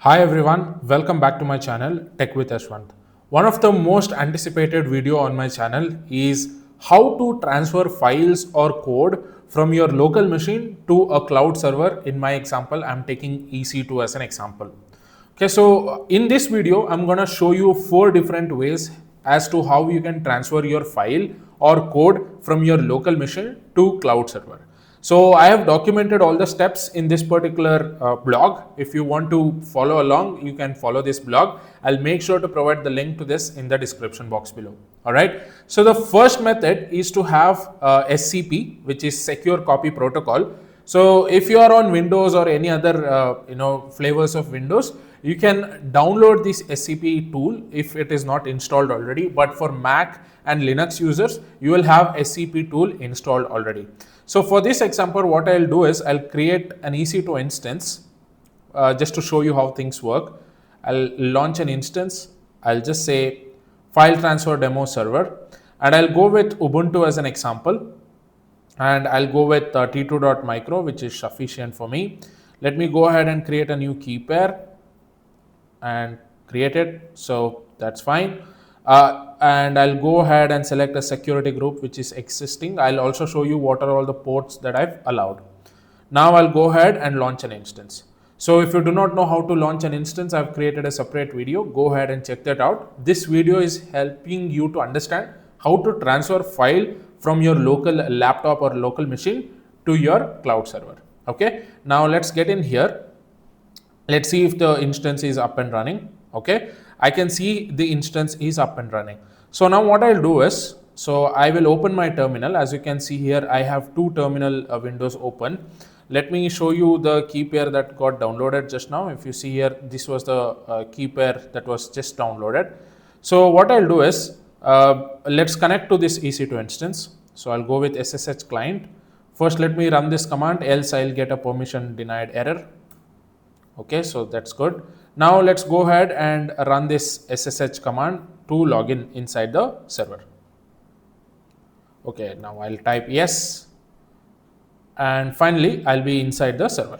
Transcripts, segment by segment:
Hi everyone, welcome back to my channel Tech with Ashwant. One of the most anticipated video on my channel is how to transfer files or code from your local machine to a cloud server. In my example, I'm taking EC2 as an example. Okay, so in this video, I'm gonna show you 4 different ways as to how you can transfer your file or code from your local machine to cloud server. So I have documented all the steps in this particular blog. If you want to follow along, you can follow this blog. I'll make sure to provide the link to this in the description box below. All right. So the first method is to have SCP, which is Secure Copy Protocol. So if you are on Windows or any other flavors of Windows, you can download this SCP tool if it is not installed already. But for Mac and Linux users, you will have SCP tool installed already. So for this example, what I'll do is I'll create an EC2 instance just to show you how things work. I'll launch an instance. I'll just say file transfer demo server, and I'll go with Ubuntu as an example. And I'll go with t2.micro, which is sufficient for me. Let me go ahead and create a new key pair and create it. So that's fine. And I'll go ahead and select a security group which is existing. I'll also show you what are all the ports that I've allowed. Now I'll go ahead and launch an instance. So if you do not know how to launch an instance, I've created a separate video. Go ahead and check that out. This video is helping you to understand how to transfer file from your local laptop or local machine to your cloud server. Okay. Now let's get in here. Let's see if the instance is up and running. Okay. I can see the instance is up and running. So now what I'll do is, so I will open my terminal. As you can see here, I have two terminal windows open. Let me show you the key pair that got downloaded just now. If you see here, this was the key pair that was just downloaded. So what I'll do is, let's connect to this EC2 instance. So I'll go with SSH client. First, let me run this command, else I'll get a permission denied error. Okay, so that's good. Now let's go ahead and run this SSH command to login inside the server. Okay, now I'll type yes. And finally, I'll be inside the server,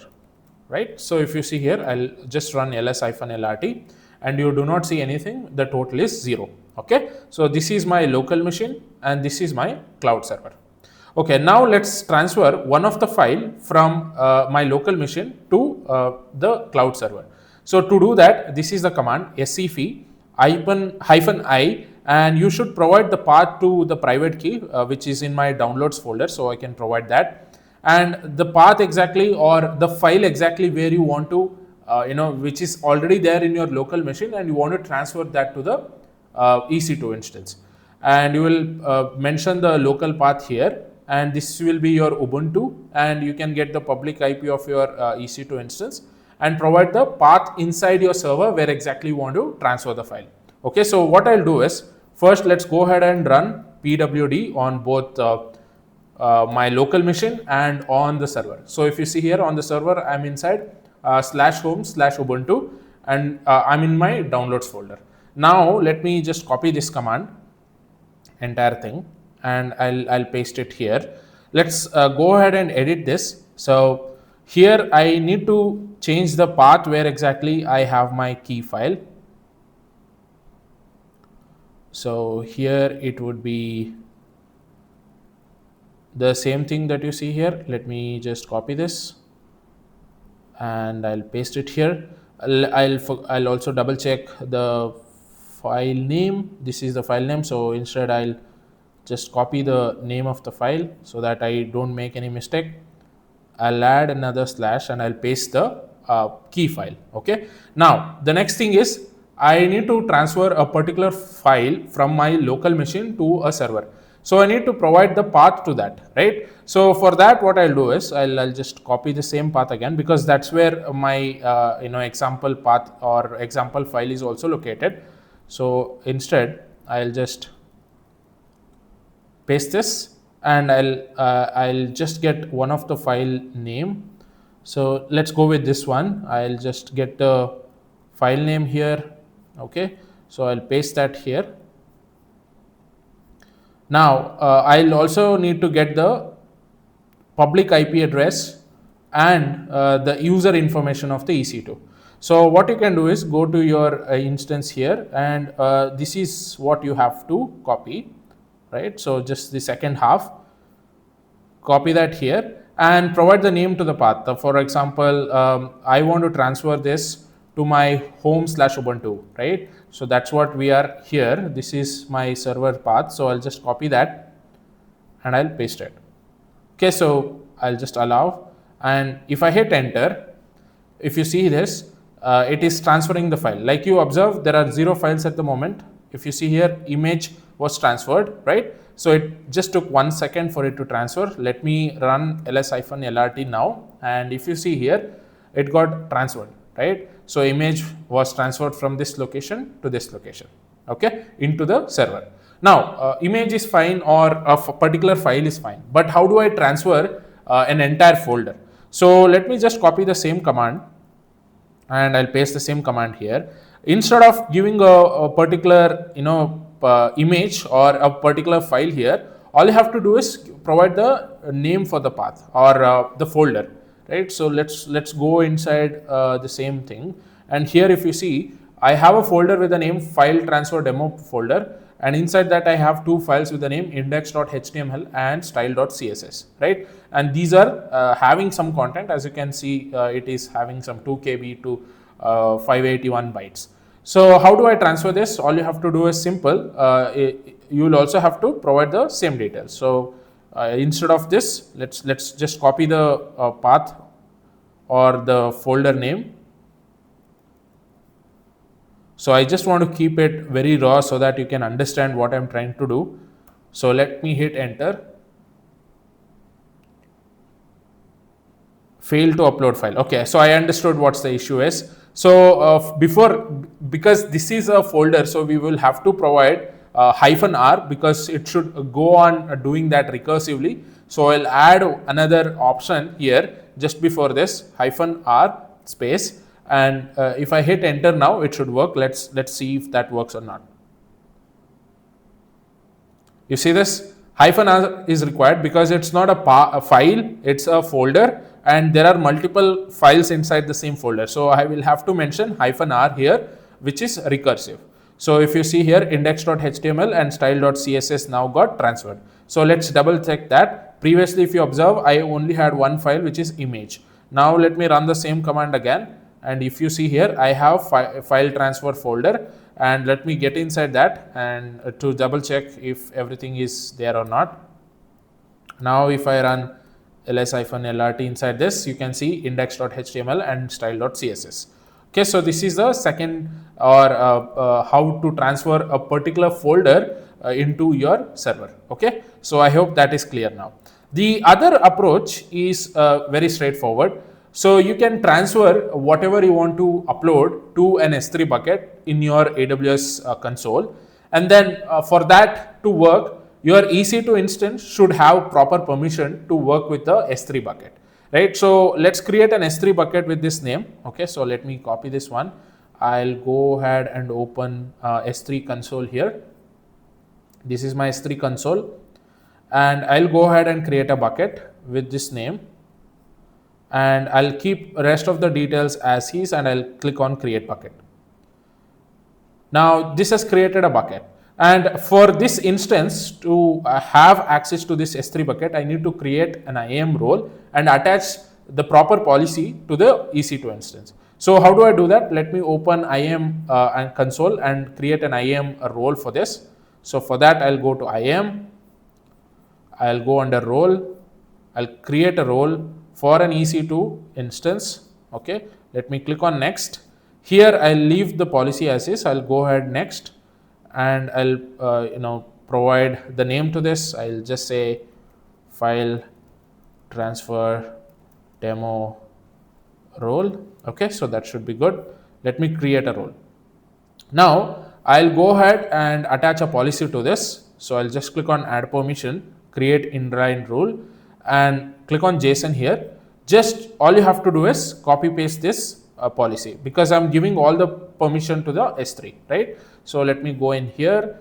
right? So if you see here, I'll just run ls-lrt and you do not see anything. The total is 0. Okay, so this is my local machine and this is my cloud server. Okay, now let's transfer one of the file from my local machine to the cloud server. So to do that, this is the command scf -i, and you should provide the path to the private key, which is in my downloads folder. So I can provide that, and the path exactly or the file exactly where you want to, which is already there in your local machine, and you want to transfer that to the EC2 instance. And you will mention the local path here. And this will be your Ubuntu, and you can get the public IP of your EC2 instance and provide the path inside your server where exactly you want to transfer the file. Okay, so what I'll do is, first let's go ahead and run pwd on both my local machine and on the server. So if you see here on the server, I'm inside /home/Ubuntu, and I'm in my downloads folder. Now let me just copy this command, entire thing, and I'll paste it here. Let's go ahead and edit this. So here I need to change the path where exactly I have my key file. So here it would be the same thing that you see here. Let me just copy this and I'll paste it here. I'll also double check the file name. This is the file name. So instead I'll just copy the name of the file so that I don't make any mistake. I'll add another slash and I'll paste the key file. Okay. Now the next thing is I need to transfer a particular file from my local machine to a server. So I need to provide the path to that, right? So for that, what I'll do is I'll just copy the same path again, because that's where my example path or example file is also located. So instead I'll just paste this, and I'll just get one of the file name. So let's go with this one. I'll just get the file name here. Okay, so I'll paste that here. Now I'll also need to get the public IP address and the user information of the EC2. So what you can do is go to your instance here, and this is what you have to copy, right? So just the second half, copy that here and provide the name to the path. For example, I want to transfer this to my home/Ubuntu, right? So that's what we are here. This is my server path. So I'll just copy that and I'll paste it. Okay, so I'll just allow, and if I hit enter, if you see this, it is transferring the file. Like you observe, there are 0 files at the moment. If you see here, image was transferred, right? So it just took 1 second for it to transfer. Let me run ls-lrt now, and if you see here, it got transferred, right? So image was transferred from this location to this location, okay, into the server. Now, image is fine, or a particular file is fine, but how do I transfer an entire folder? So let me just copy the same command and I'll paste the same command here. Instead of giving a particular image or a particular file here, all you have to do is provide the name for the path or the folder, right? So let's go inside the same thing, and here if you see, I have a folder with the name file transfer demo folder, and inside that I have 2 files with the name index.html and style.css, right? And these are having some content. As you can see, it is having some 2 KB to 581 bytes. So how do I transfer this? All you have to do is simple. You will also have to provide the same details. So instead of this, let's just copy the path or the folder name. So I just want to keep it very raw so that you can understand what I'm trying to do. So let me hit enter. Fail to upload file. Okay, so I understood what the issue is. So because this is a folder, so we will have to provide -r, because it should go on doing that recursively. So I'll add another option here just before this, -r space. And if I hit enter now, it should work. Let's see if that works or not. You see this? -r is required because it's not a file, it's a folder, and there are multiple files inside the same folder. So I will have to mention -r here, which is recursive. So if you see here, index.html and style.css now got transferred. So let's double check that. Previously, if you observe, I only had one file, which is image. Now let me run the same command again. And if you see here, I have file transfer folder, and let me get inside that and to double check if everything is there or not. Now if I run ls-lrt inside this, you can see index.html and style.css. Okay, so this is the second, or how to transfer a particular folder into your server. Okay, so I hope that is clear now. The other approach is very straightforward. So you can transfer whatever you want to upload to an S3 bucket in your AWS console, and then for that to work, your EC2 instance should have proper permission to work with the S3 bucket, right? So let's create an S3 bucket with this name. Okay, so let me copy this one. I'll go ahead and open S3 console here. This is my S3 console, and I'll go ahead and create a bucket with this name. And I'll keep rest of the details as is, and I'll click on create bucket. Now this has created a bucket, and for this instance to have access to this S3 bucket, I need to create an IAM role and attach the proper policy to the EC2 instance. So how do I do that? Let me open IAM and console and create an IAM role for this. So for that, I'll go to IAM, I'll go under role, I'll create a role for an EC2 instance. Okay, let me click on next. Here I'll leave the policy as is. I'll go ahead next, and I'll provide the name to this. I'll just say file transfer demo role. Okay, so that should be good. Let me create a role. Now I'll go ahead and attach a policy to this. So I'll just click on add permission, create inline rule, and click on JSON here. Just all you have to do is copy paste this policy, because I'm giving all the permission to the S3, right? So let me go in here,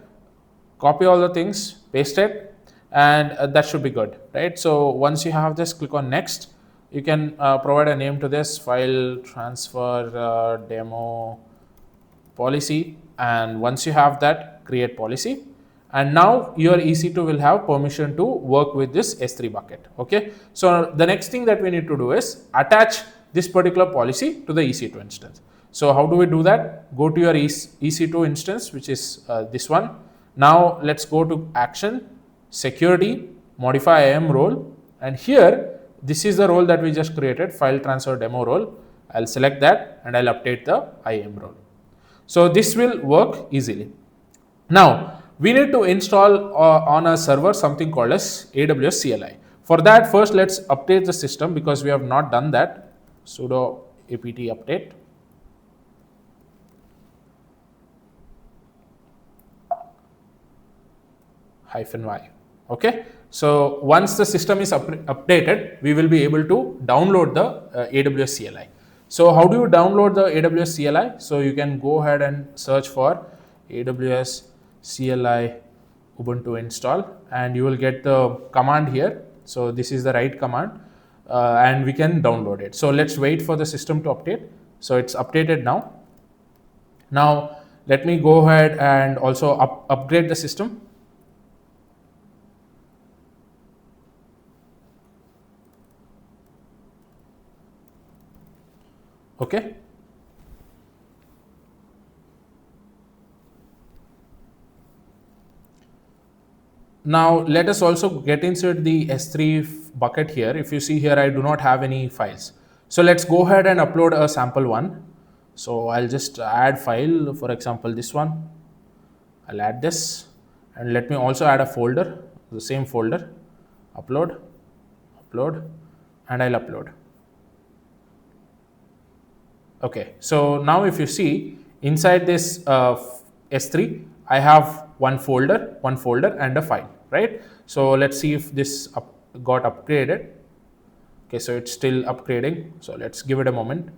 copy all the things, paste it, and that should be good, right? So once you have this, click on next. You can provide a name to this file transfer demo policy, and once you have that, create policy, and now your EC2 will have permission to work with this S3 bucket. Okay, so the next thing that we need to do is attach this particular policy to the EC2 instance. So how do we do that? Go to your EC2 instance, which is this one. Now let's go to action, security, modify IAM role, and here this is the role that we just created, file transfer demo role. I'll select that and I'll update the IAM role. So this will work easily. Now we need to install on a server something called as AWS CLI. For that, first let's update the system because we have not done that. Sudo apt update. -y. Okay, so once the system is updated, we will be able to download the AWS CLI. So how do you download the AWS CLI? So you can go ahead and search for AWS CLI Ubuntu install, and you will get the command here. So this is the right command, and we can download it. So let's wait for the system to update. So it's updated now. Now let me go ahead and also upgrade the system. Okay. Now let us also get inside the S3 bucket here. If you see here, I do not have any files. So let's go ahead and upload a sample one. So I'll just add file, for example, this one. I'll add this, and let me also add a folder, the same folder, upload, and I'll upload. Okay, so now if you see inside this S3, I have one folder and a file, right? So let's see if this got upgraded. Okay, so it's still upgrading. So let's give it a moment.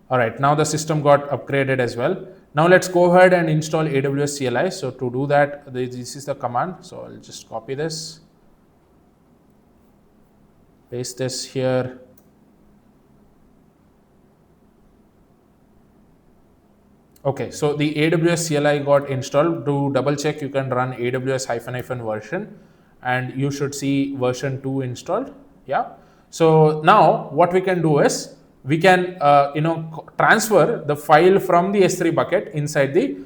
All right, now the system got upgraded as well. Now let's go ahead and install AWS CLI. So to do that, this is the command. So I'll just copy this, paste this here. Okay, so the AWS CLI got installed. To double check, you can run AWS -- version, and you should see version 2 installed. Yeah. So now what we can do is we can transfer the file from the S3 bucket inside the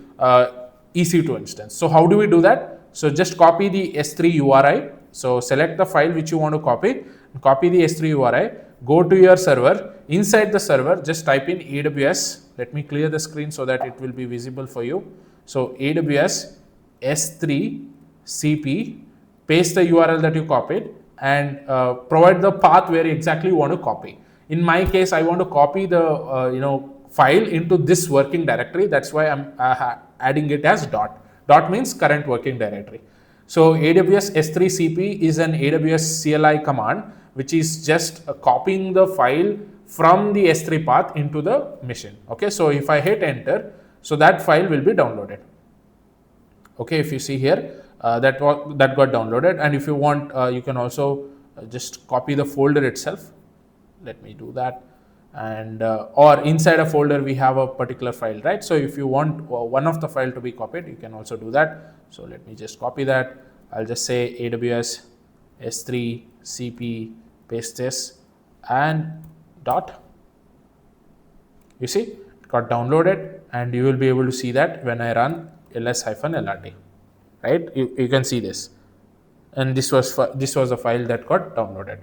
EC2 instance. So how do we do that? So just copy the S3 URI. So select the file which you want to copy the S3 URI, go to your server. Inside the server, just type in AWS. Let me clear the screen so that it will be visible for you. So AWS S3 CP, paste the URL that you copied, and provide the path where exactly you want to copy. In my case, I want to copy the file into this working directory. That's why I'm adding it as dot. Dot means current working directory. So AWS S3 CP is an AWS CLI command, which is just copying the file from the S3 path into the machine. Okay, so if I hit enter, so that file will be downloaded. Okay, if you see here, that got downloaded, and if you want, you can also just copy the folder itself. Let me do that, and or inside a folder we have a particular file, right? So if you want one of the file to be copied, you can also do that. So let me just copy that. I'll just say AWS S3 CP, paste this, and dot. You see, it got downloaded, and you will be able to see that when I run ls-lrt, right? You can see this, and this was a file that got downloaded.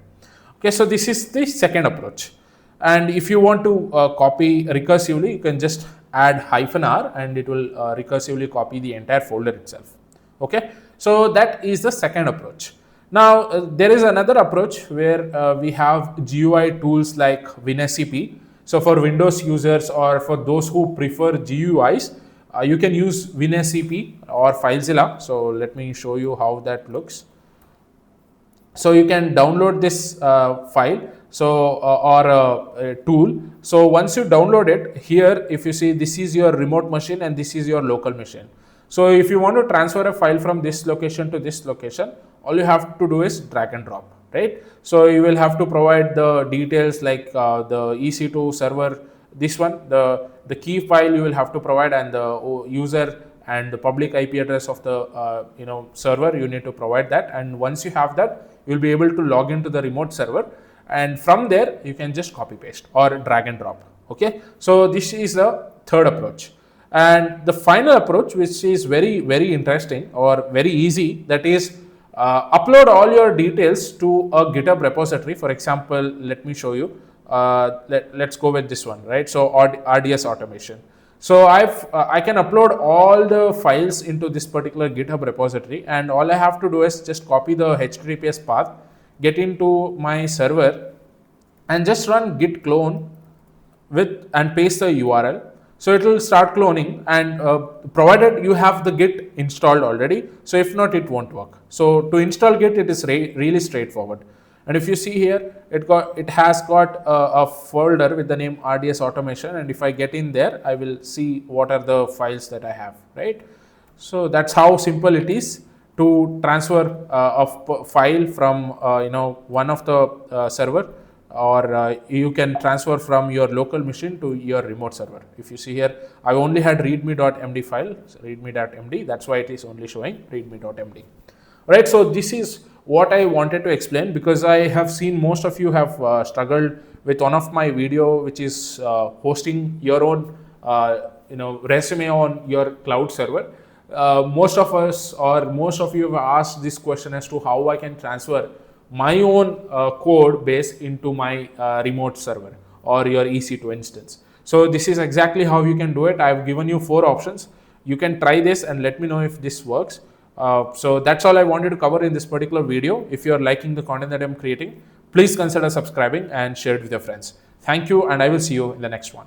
Okay, so this is the second approach. And if you want to copy recursively, you can just add -r, and it will recursively copy the entire folder itself. Okay, so that is the second approach. Now there is another approach where we have GUI tools like WinSCP. So for Windows users or for those who prefer GUIs, you can use WinSCP or FileZilla. So let me show you how that looks. So you can download this file, or a tool. So once you download it, here if you see, this is your remote machine and this is your local machine. So if you want to transfer a file from this location to this location, all you have to do is drag and drop, right? So you will have to provide the details like the EC2 server, this one, the key file you will have to provide, and the user and the public IP address of the server, you need to provide that. And once you have that, you will be able to log into the remote server, and from there you can just copy paste or drag and drop. Okay, so this is the third approach. And the final approach, which is very interesting or very easy, that is upload all your details to a GitHub repository. For example, let me show you. Let's go with this one, right? So RDS automation. So I can upload all the files into this particular GitHub repository, and all I have to do is just copy the HTTPS path, get into my server, and just run git clone and paste the URL. So it will start cloning, and provided you have the Git installed already. So if not, it won't work. So to install Git, it is really straightforward. And if you see here, it has got a folder with the name RDS automation, and if I get in there, I will see what are the files that I have, right? So that's how simple it is to transfer a file from one of the server, or you can transfer from your local machine to your remote server. If you see here, I only had readme.md file, so readme.md, that's why it is only showing readme.md. Right, so this is what I wanted to explain, because I have seen most of you have struggled with one of my video, which is hosting your own resume on your cloud server. Most of us, or most of you, have asked this question as to how I can transfer my own code base into my remote server or your EC2 instance. So this is exactly how you can do it. I've given you 4 options. You can try this and let me know if this works. So that's all I wanted to cover in this particular video. If you're liking the content that I'm creating, please consider subscribing and share it with your friends. Thank you, and I will see you in the next one.